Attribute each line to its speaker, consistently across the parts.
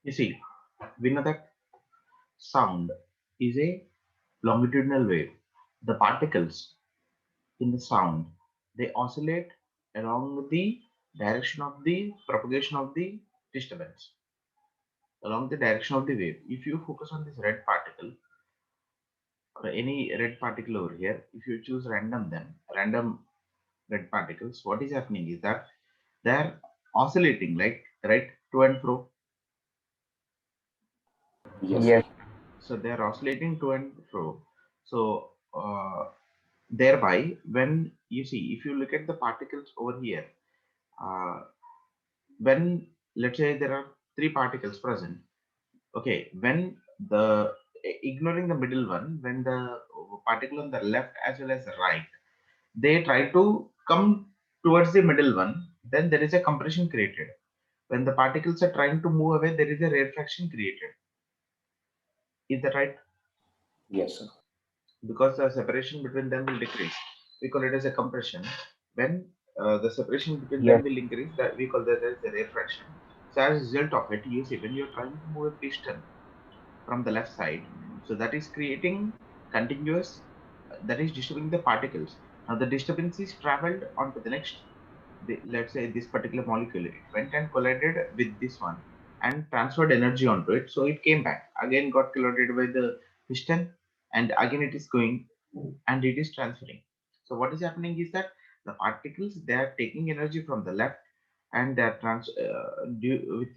Speaker 1: You see, we know that sound is a longitudinal wave. The particles in the sound, they oscillate along the direction of the propagation of the disturbance, along the direction of the wave. If you focus on this red particle or any red particle over here, if you choose random red particles, what is happening is that they're oscillating, like, right, to and fro.
Speaker 2: Yes,
Speaker 3: Yes.
Speaker 1: So they're oscillating to and fro. So thereby, when you see, if you look at the particles over here, uh, when, let's say, there are three particles present, okay, when the, ignoring the middle one, when the particle on the left as well as the right, they try to come towards the middle one, then there is a compression created. When the particles are trying to move away, there is a rarefaction created. Is that right?
Speaker 2: yes, sir.
Speaker 1: Because the separation between them will decrease, we call it as a compression. When the separation between them
Speaker 3: Yes.
Speaker 1: will increase, that we call that as the rarefaction. So as a result of it, you see, when you're trying to move a piston from the left side, so that is creating continuous, that is disturbing the particles. Now the disturbance is traveled on to the next, let's say this particular molecule, it went and collided with this one and transferred energy onto it, so it came back again, got collided with the piston, and again it is going and it is transferring. So what is happening is that the particles, they are taking energy from the left, and they are with,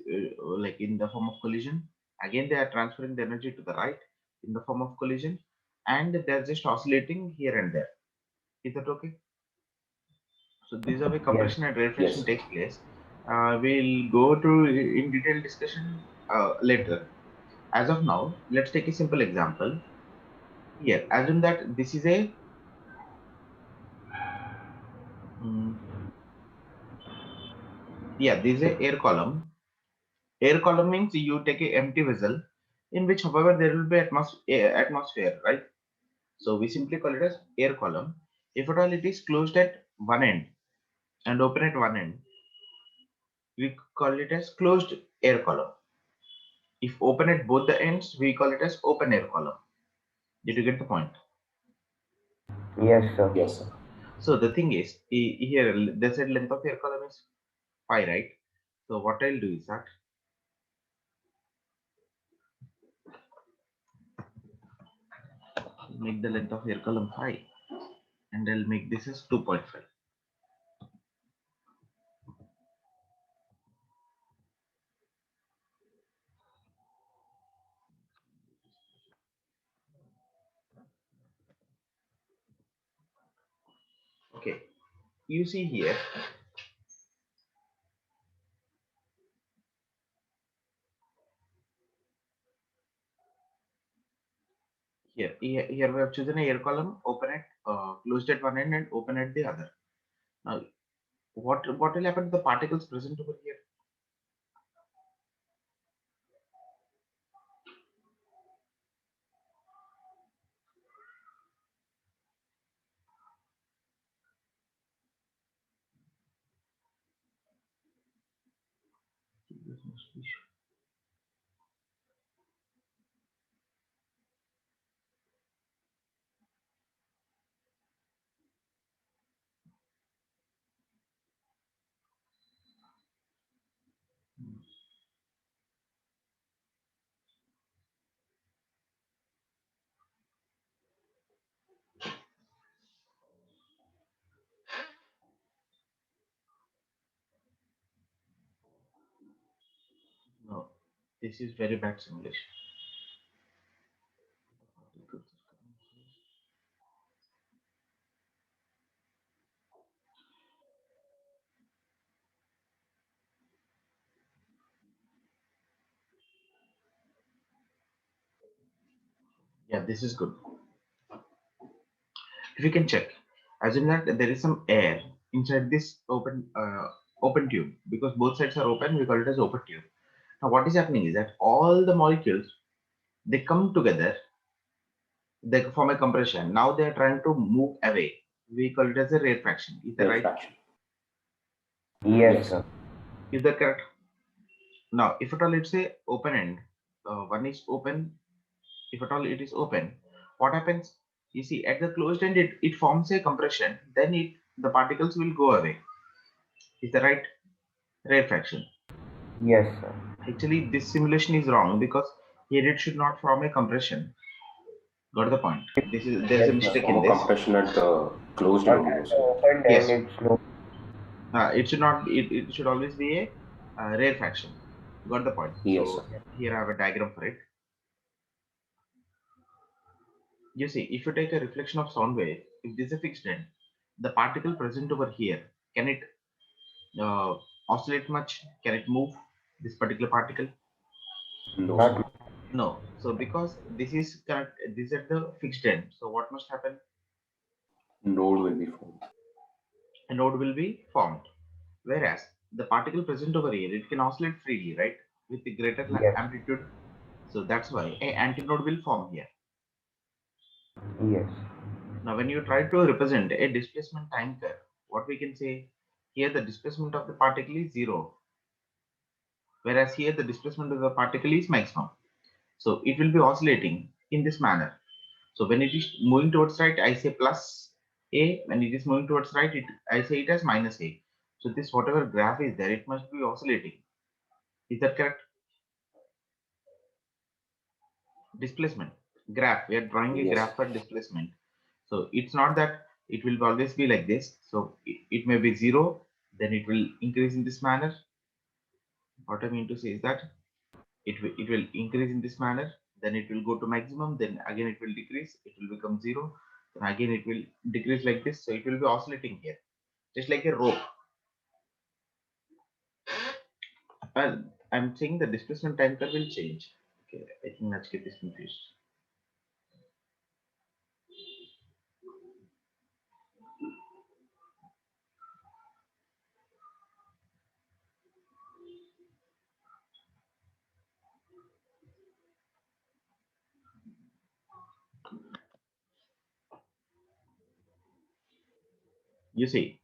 Speaker 1: like, in the form of collision. Again they are transferring the energy to the right in the form of collision, and they are just oscillating here and there. Is that okay? So these are the
Speaker 3: Yes.
Speaker 1: compression and rarefaction
Speaker 2: Yes,
Speaker 1: takes place. We'll go to in detailed discussion later. As of now, let's take a simple example. Here, assume that this is a, mm, yeah, this is a air column. Air column means you take a empty vessel in which, however, there will be atmosphere, right? So we simply call it as air column. If at all it is closed at one end and open at one end, we call it as closed air column. If open at both the ends, we call it as open air column. Did you get the point?
Speaker 3: Yes, sir.
Speaker 2: yes, sir.
Speaker 1: So the thing is, here they said length of air column is pi, right? So what I'll do is that I'll make the length of air column pi, and I'll make this as 2.5. Okay, you see here, here we have chosen a air column, open at closed at one end and open at the other. Now, what will happen to the particles present over here? This must be no. This is very bad simulation. Yeah, this is good. If you can check, assume that there is some air inside this open tube, because both sides are open, we call it as open tube. Now what is happening is that all the molecules, they come together, they form a compression. Now they are trying to move away, we call it as a rarefaction. Is that right?
Speaker 2: Rarefaction.
Speaker 3: Yes,
Speaker 2: Yes,
Speaker 3: sir.
Speaker 2: sir.
Speaker 1: Is that correct? Now, if at all it's a open end, one is open. If at all it is open, what happens? You see, at the closed end, it forms a compression. Then the particles will go away. Is the right rarefaction?
Speaker 3: Yes, sir.
Speaker 1: Actually, this simulation is wrong because here it should not form a compression. Got the point? There is a
Speaker 3: Yes,
Speaker 2: It
Speaker 1: mistake
Speaker 2: form
Speaker 1: in
Speaker 2: a
Speaker 1: this.
Speaker 2: compression at the closed end
Speaker 3: But
Speaker 2: only,
Speaker 3: at
Speaker 2: you
Speaker 3: the
Speaker 2: said.
Speaker 3: open end,
Speaker 1: Yes,
Speaker 3: it's no.
Speaker 1: it should not. It should always be a rarefaction. Got the point?
Speaker 2: Yes, sir.
Speaker 1: So here I have a diagram for it. You see, if you take a reflection of sound wave, if this is a fixed end, the particle present over here, can it uh, oscillate much? Can it move this particular particle?
Speaker 2: No, sir.
Speaker 3: Not.
Speaker 1: No. So because this is correct, this is at the fixed end. So what must happen?
Speaker 2: Node will be formed.
Speaker 1: A node will be formed. Whereas the particle present over here, it can oscillate freely, right? With the greater
Speaker 3: Yes.
Speaker 1: amplitude. So that's why a antinode will form here.
Speaker 3: Yes.
Speaker 1: Now, when you try to represent a displacement time curve, what we can say here, the displacement of the particle is zero, whereas here the displacement of the particle is maximum. So it will be oscillating in this manner. So when it is moving towards right, I say plus a. When it is moving towards right, I say it as minus a. So this whatever graph is there, it must be oscillating. Is that correct? Displacement graph. We are drawing a
Speaker 2: Yes,
Speaker 1: graph for displacement. So it's not that it will always be like this. So it may be zero, then it will increase in this manner. What I mean to say is that it will increase in this manner, then it will go to maximum, then again it will decrease, it will become zero, then again it will decrease like this. So it will be oscillating here, just like a rope. Well, I'm saying the displacement time curve will change. Okay, I think Nachket is confused. You see,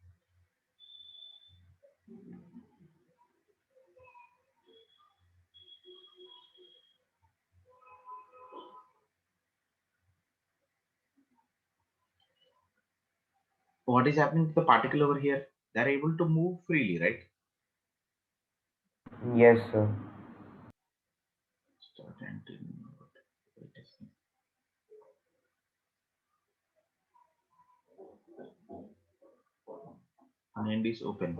Speaker 1: what is happening to the particle over here? They're able to move freely, right?
Speaker 3: Yes, sir.
Speaker 1: Start entering. Wait a second. One end is open.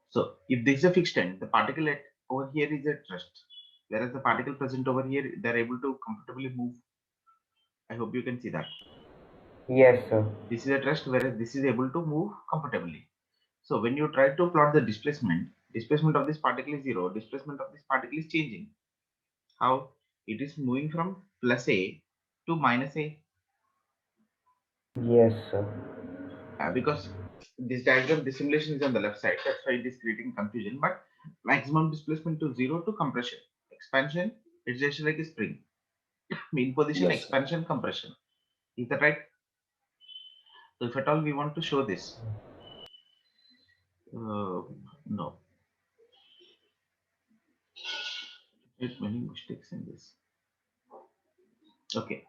Speaker 1: So if this is a fixed end, the particle over here is at rest, whereas the particle present over here, they're able to comfortably move. I hope you can see that.
Speaker 3: Yes, sir.
Speaker 1: This is at rest, whereas this is able to move comfortably. So when you try to plot the displacement of this particle is zero, displacement of this particle is changing. How? It is moving from plus A to minus A.
Speaker 3: Yes, sir.
Speaker 1: Because this diagram, this simulation is on the left side. That's why it is creating confusion. But maximum displacement to zero to compression. Expansion, it's just like a spring. Mean position,
Speaker 2: yes, sir.
Speaker 1: expansion, compression. Is that right? So if at all we want to show this, no, there's many mistakes in this. Okay,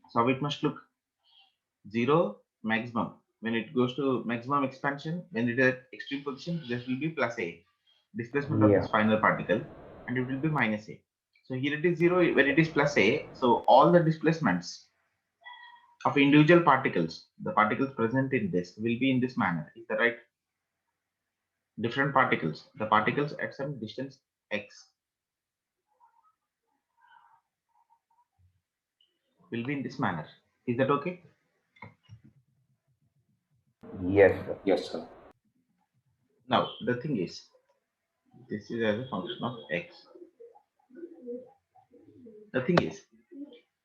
Speaker 1: so it must look zero maximum. When it goes to maximum expansion, when it is at extreme position, this will be plus A, displacement of this
Speaker 3: Yeah.
Speaker 1: final particle, and it will be minus A. So here it is zero when it is plus A. So all the displacements of individual particles, the particles present in this will be in this manner. Is that right? Different particles, the particles at some distance x will be in this manner. Is that okay?
Speaker 3: Yes, sir.
Speaker 2: Yes, sir.
Speaker 1: Now the thing is, this is as a function of x. The thing is,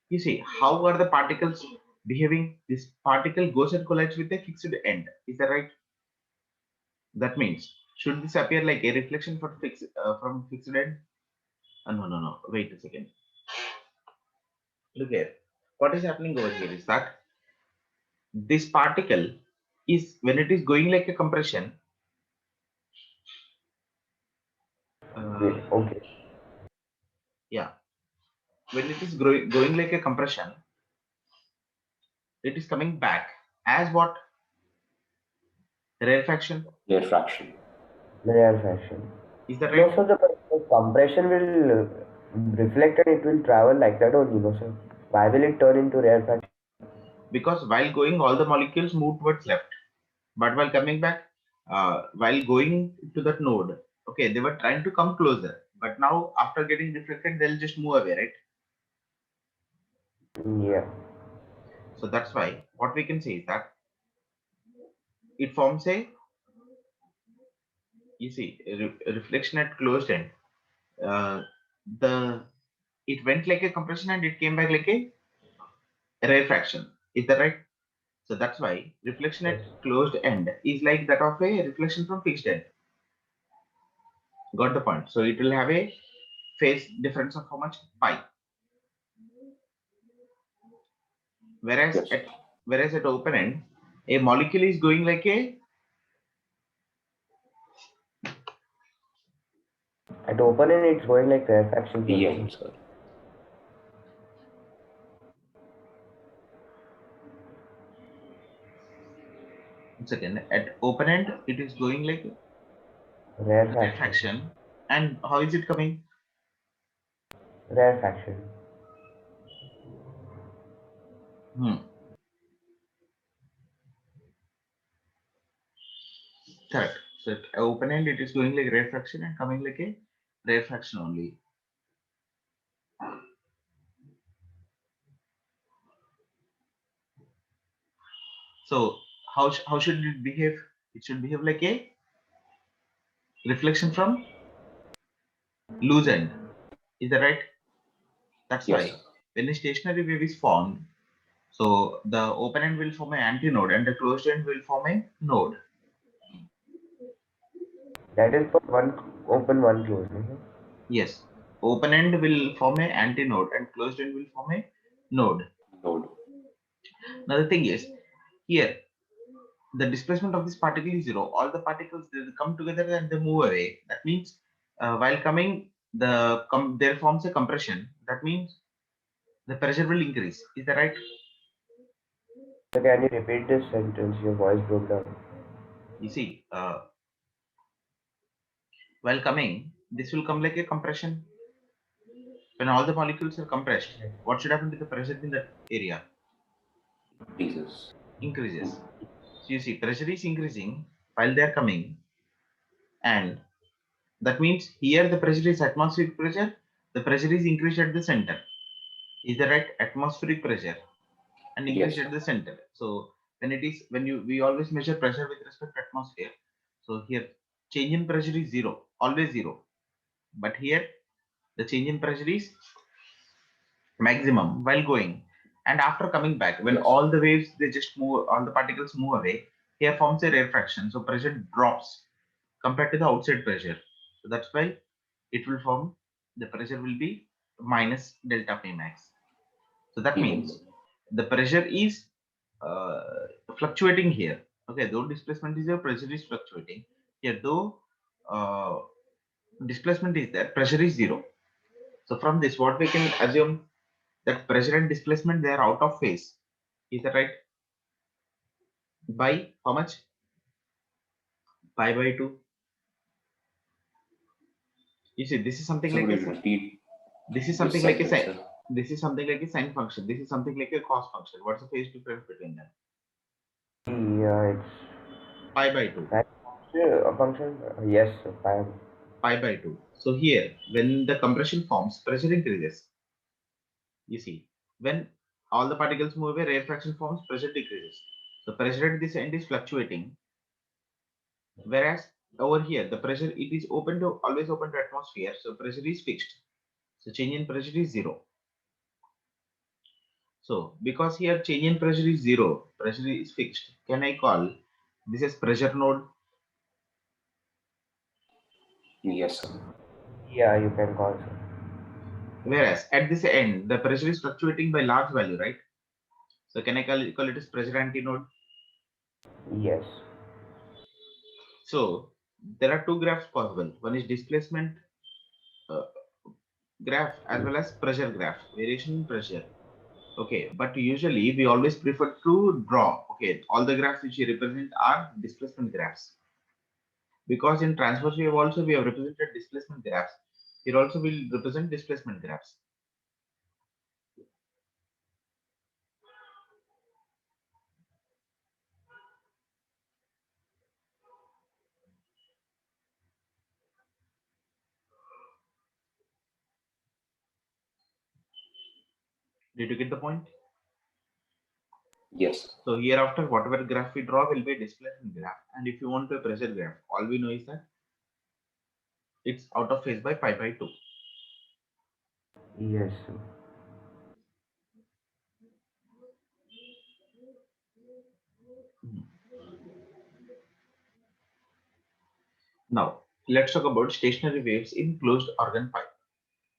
Speaker 1: you see, how are the particles behaving? This particle goes and collides with a fixed end. Is that right? That means, should this appear like a reflection from fixed end? No. Wait a second. Look here. What is happening over here is that this particle is, when it is going like a compression,
Speaker 3: Okay.
Speaker 1: yeah, when it is going like a compression, it is coming back as what? Rarefaction.
Speaker 2: Rarefaction.
Speaker 3: Rarefaction.
Speaker 1: Is that
Speaker 3: No,
Speaker 1: right?
Speaker 3: sir, the compression will reflect and it will travel like that only, no, sir. Why will it turn into rarefaction?
Speaker 1: Because while going, all the molecules move towards left, but while coming back, while going to that node, okay, they were trying to come closer, but now after getting reflected, they'll just move away, right?
Speaker 3: Yeah.
Speaker 1: So that's why what we can say is that it forms a, you see, a reflection at closed end. Uh, the it went like a compression and it came back like a rarefaction. Is that right? So that's why reflection
Speaker 3: Yes.
Speaker 1: at closed end is like that of a reflection from fixed end. Got the point? So it will have a phase difference of how much? Pi. Whereas
Speaker 2: Yes.
Speaker 1: at open end, a molecule is going like a,
Speaker 3: At open end, it's going like rarefaction.
Speaker 2: BN, sir.
Speaker 1: second, at open end it is going like
Speaker 3: Rarefaction.
Speaker 1: rarefaction. And how is it coming?
Speaker 3: Rarefaction.
Speaker 1: Correct. So at open end it is going like rarefaction and coming like a rarefaction only. So how should it behave? It should behave like a reflection from loose end. Is that right? That's
Speaker 2: Yes,
Speaker 1: why
Speaker 2: sir.
Speaker 1: when a stationary wave is formed, so the open end will form an antinode and the closed end will form a node.
Speaker 3: That is for one open, one closed. No, sir?
Speaker 1: Yes, open end will form a antinode and closed end will form a node.
Speaker 2: Node.
Speaker 1: Now the thing is, here the displacement of this particle is zero. All the particles, they come together and they move away. That means while coming, there forms a compression. That means the pressure will increase. Is that right?
Speaker 3: So can you repeat this sentence? Your voice broke down.
Speaker 1: You see, while coming, this will come like a compression. When all the molecules are compressed, what should happen to the pressure in that area?
Speaker 2: Increases.
Speaker 1: Increases. So you see, pressure is increasing while they are coming, and that means here the pressure is atmospheric pressure. The pressure is increased at the center. Is that right? Atmospheric pressure and
Speaker 2: Yes,
Speaker 1: increased at the center. So we always measure pressure with respect to atmosphere. So here change in pressure is zero, always zero. But here the change in pressure is maximum while going, and after coming back, when
Speaker 2: Yes.
Speaker 1: all the waves, they just move, all the particles move away, here forms a rarefaction, so pressure drops compared to the outside pressure. So that's why it will form, the pressure will be minus delta P max. So that means the pressure is uh, fluctuating here. Okay, though displacement is there, pressure is fluctuating here. Though displacement is there, pressure is zero. So from this, what we can assume, that pressure and displacement, they are out of phase. Is that right? By how much? Pi by 2. You see, this is something
Speaker 2: So
Speaker 1: like
Speaker 2: would
Speaker 1: a
Speaker 2: you repeat
Speaker 1: this is
Speaker 2: this
Speaker 1: something like a
Speaker 2: sentence,
Speaker 1: sine.
Speaker 2: sir?
Speaker 1: This is something like a sine function. This is something like a cos function. What's the phase difference between them?
Speaker 3: Yeah, it's
Speaker 1: Pi by 2.
Speaker 3: a function. Yes, sir,
Speaker 1: Pi by 2. So here, when the compression forms, pressure increases. You see, when all the particles move away, rarefaction forms, pressure decreases. So pressure at this end is fluctuating, whereas over here the pressure, it is open to, always open to atmosphere, so pressure is fixed. So change in pressure is zero. So because here change in pressure is zero, pressure is fixed, can I call this as pressure node?
Speaker 2: Yes, sir.
Speaker 3: Yeah, you can call, sir.
Speaker 1: Whereas at this end, the pressure is fluctuating by large value, right? So can I call it as pressure antinode?
Speaker 3: Yes.
Speaker 1: So there are two graphs possible. One is displacement uh, graph as well as pressure graph, variation in pressure. Okay, but usually we always prefer to draw. Okay, all the graphs which we represent are displacement graphs, because in transverse wave also we have represented displacement graphs. Here also we'll represent displacement graphs. Did you get the point?
Speaker 2: Yes.
Speaker 1: So hereafter, whatever graph we draw will be a displacement graph, and if you want a pressure graph, all we know is that it's out of phase by pi by 2.
Speaker 3: Yes, sir.
Speaker 1: Now let's talk about stationary waves in closed organ pipe.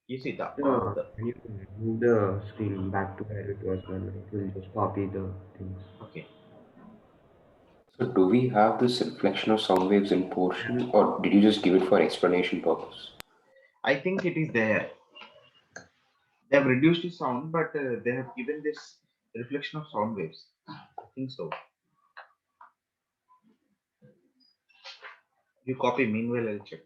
Speaker 1: You see the
Speaker 3: Can you move the screen back to where it was earlier? It will just copy the things.
Speaker 1: okay.
Speaker 2: So do we have this reflection of sound waves in portion, or did you just give it for explanation purpose?
Speaker 1: I think it is there. They have reduced the sound, but they have given this reflection of sound waves. I think so. You copy. Meanwhile, I'll check.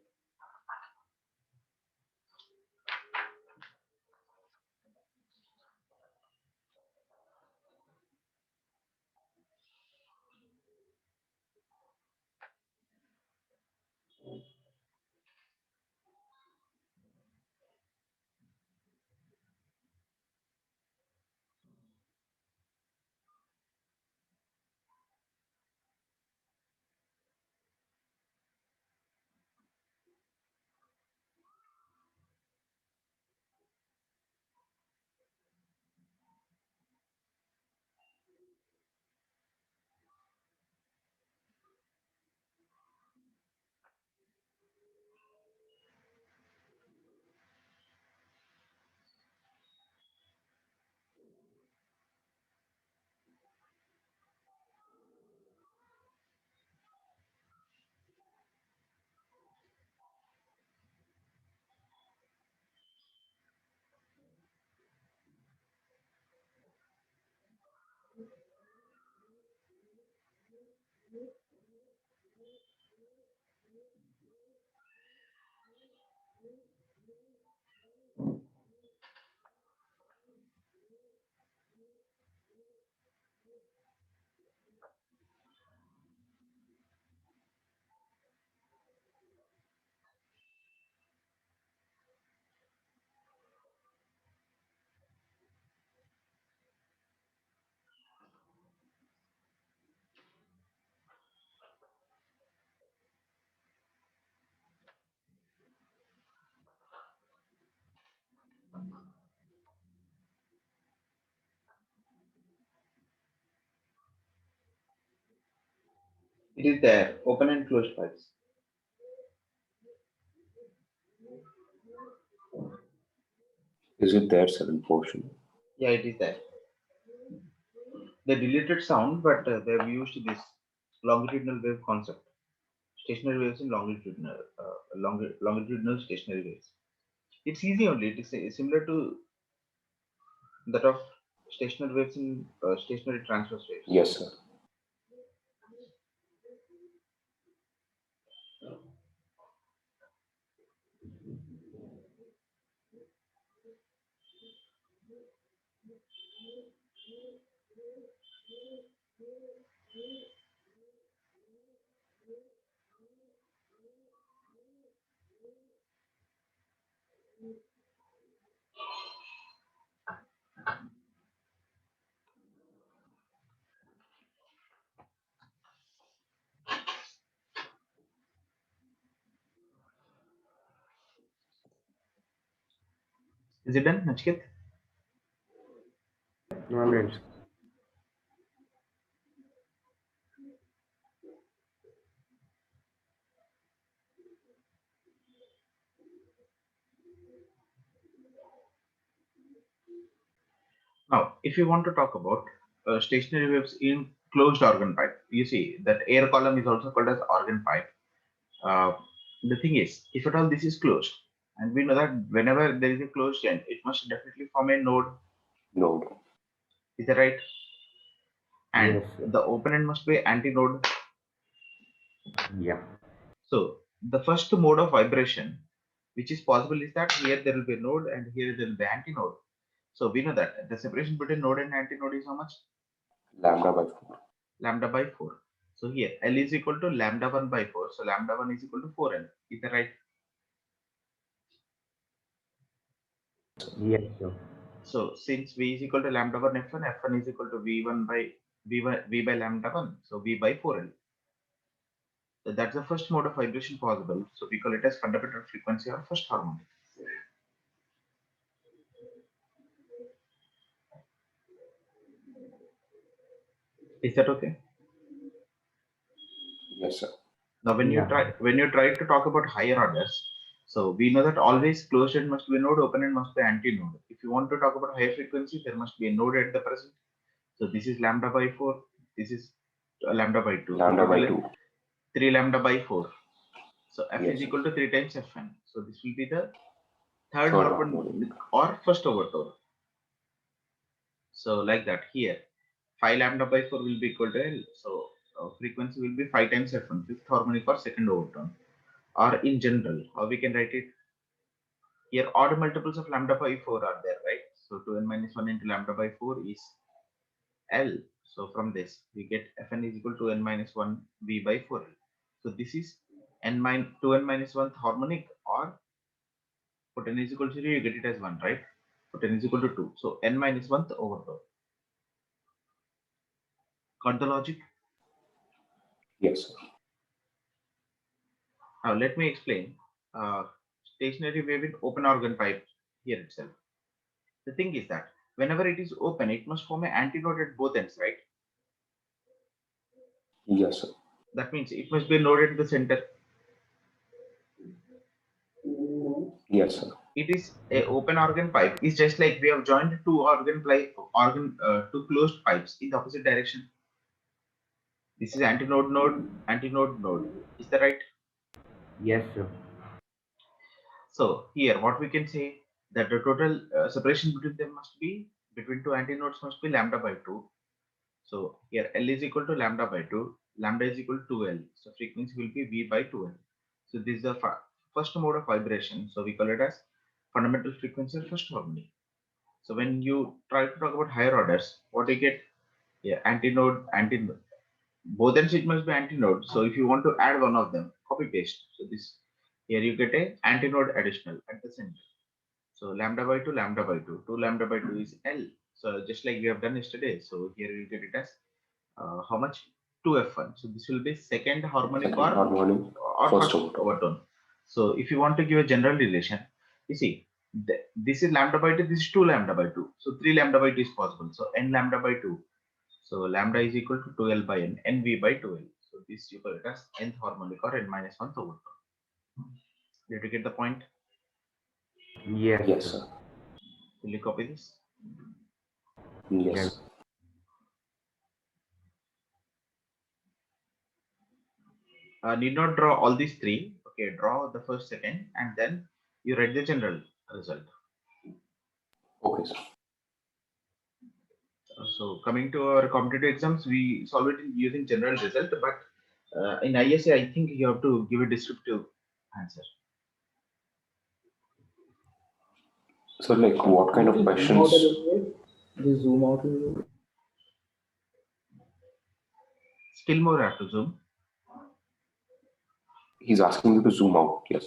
Speaker 1: It is there. Open and closed pipes.
Speaker 2: Is it there, sir, in portion?
Speaker 1: Yeah, it is there. They deleted sound, but they have used this longitudinal wave concept. Stationary waves in longitudinal stationary waves. It's easy only. It is similar to that of stationary waves in stationary transverse waves.
Speaker 2: Yes, sir.
Speaker 1: Is it done, Nachiket?
Speaker 3: All right, sir.
Speaker 1: Now, if you want to talk about stationary waves in closed organ pipe, you see that air column is also called as organ pipe. Uh, the thing is, if at all this is closed, and we know that whenever there is a closed end, it must definitely form a node.
Speaker 2: Node.
Speaker 1: Is that right? And
Speaker 3: Yes, sir.
Speaker 1: the open end must be antinode.
Speaker 3: Yeah.
Speaker 1: So the first mode of vibration, which is possible, is that here there will be a node and here there will be antinode. So we know that the separation between node and antinode is how much?
Speaker 2: Lambda by 4.
Speaker 1: Lambda by 4. So here L is equal to lambda 1 by 4. So lambda 1 is equal to 4L. Is that right?
Speaker 3: Yes, sir.
Speaker 1: So since V is equal to lambda 1 F1, F1 is equal to V1 by V by lambda 1. So V by 4L. So that's the first mode of vibration possible. So we call it as fundamental frequency or first harmonic. Is that okay?
Speaker 2: Yes, sir.
Speaker 1: Now, when
Speaker 3: Yeah.
Speaker 1: you try to talk about higher orders, so we know that always closed end must be a node, open end must be anti-node. If you want to talk about higher frequency, there must be a node at the present. So this is lambda by 4. This is lambda by 2. So
Speaker 2: Lambda by
Speaker 1: total
Speaker 2: 2.
Speaker 1: 3 lambda by 4. So F
Speaker 2: Yes,
Speaker 1: is
Speaker 2: sir.
Speaker 1: equal to 3 times Fn. So this will be the third
Speaker 2: Third
Speaker 1: harmonic
Speaker 2: harmonic.
Speaker 1: or first overtone. So like that here, 5 lambda by 4 will be equal to L. So frequency will be 5 times F1, fifth harmonic or second overtone. Or in general, how we can write it? Here odd multiples of lambda by 4 are there, right? So 2n minus 1 into lambda by 4 is L. So from this we get Fn is equal to n minus 1 V by 4L. So this is 2n minus 1th harmonic, or for 10 is equal to 0, you get it as 1, right? For 10 is equal to 2. So n minus 1th overtone. Got the logic?
Speaker 2: Yes, sir.
Speaker 1: Now let me explain stationary wave in open organ pipe here itself. The thing is that whenever it is open, it must form an antinode at both ends, right?
Speaker 2: Yes, sir.
Speaker 1: That means it must be a node at the center.
Speaker 2: Yes, sir.
Speaker 1: It is a open organ pipe. It's just like we have joined two two closed pipes in the opposite direction. This is antinode node, antinode node. Is that right?
Speaker 3: Yes, sir.
Speaker 1: So here, what we can say, that the total separation between them must be, between two antinodes must be lambda by 2. So here L is equal to lambda by 2. Lambda is equal to 2L. So frequency will be V by 2L. So this is the first mode of vibration. So we call it as fundamental frequency or first harmony. So when you try to talk about higher orders, what you get? Yeah, antinode, antinode. Both ends it must be antinode. So if you want to add one of them, copy paste. So this here you get a antinode additional at the center. So lambda by 2, lambda by 2. 2 lambda by 2 is L. So just like we have done yesterday. So here you get it as how much? 2F1. So this will be second harmonic
Speaker 2: Second harmonic,
Speaker 1: or
Speaker 2: first
Speaker 1: first
Speaker 2: overtone.
Speaker 1: overtone. So if you want to give a general relation, you see, this is lambda by 2, this is 2 lambda by 2. So 3 lambda by 2 is possible. So n lambda by 2. So lambda is equal to 2L by n, nv by 2L. So this you call it as nth harmonic or n minus 1th overtone. Did you get the point?
Speaker 3: Yes,
Speaker 2: Yes,
Speaker 3: sir.
Speaker 2: sir.
Speaker 1: Will you copy this?
Speaker 2: Yes.
Speaker 3: Yes.
Speaker 1: Need not draw all these three. Okay, draw the first, second, and then you write the general result.
Speaker 2: Okay, sir.
Speaker 1: So coming to our competitive exams, we solve it using general result, but in ISA, I think you have to give a descriptive answer.
Speaker 2: So, like, what kind of questions?
Speaker 4: Just zoom out a little bit.
Speaker 1: Still more have to zoom.
Speaker 2: He's asking you to zoom out. Yes.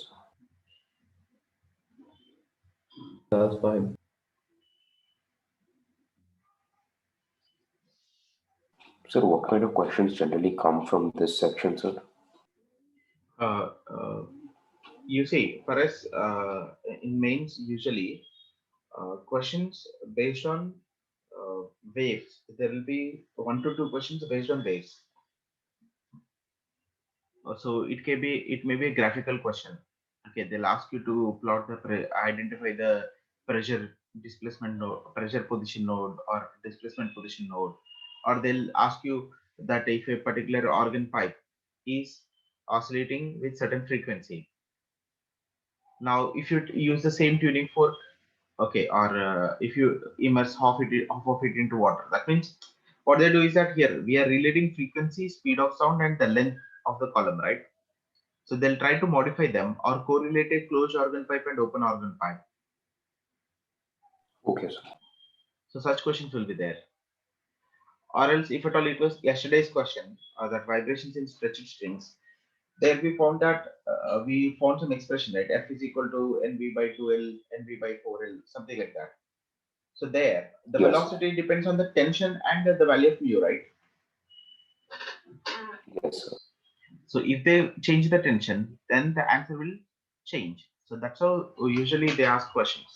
Speaker 4: That's fine.
Speaker 2: Sir, what kind of questions generally come from this section, sir?
Speaker 1: You see, for us in mains, usually questions based on waves. There will be 1 to 2 questions based on waves. So it may be a graphical question. Okay, they'll ask you to plot identify the pressure displacement node, pressure position node, or displacement position node, or they'll ask you that if a particular organ pipe is oscillating with certain frequency. Now, if you use the same tuning fork, okay, or if you immerse half of it into water, that means what they do is that here we are relating frequency, speed of sound, and the length of the column, right? So they'll try to modify them or correlate a closed organ pipe and open organ pipe.
Speaker 2: Okay, sir.
Speaker 1: So such questions will be there. Or else, if at all it was yesterday's question, that vibrations in stretched strings, there we found that we found some expression, right? F is equal to NV by 2L, NV by 4L, something like that. So there, the
Speaker 2: Yes.
Speaker 1: velocity depends on the tension and the value of mu, right?
Speaker 2: Yes, sir.
Speaker 1: So if they change the tension, then the answer will change. So that's how usually they ask questions.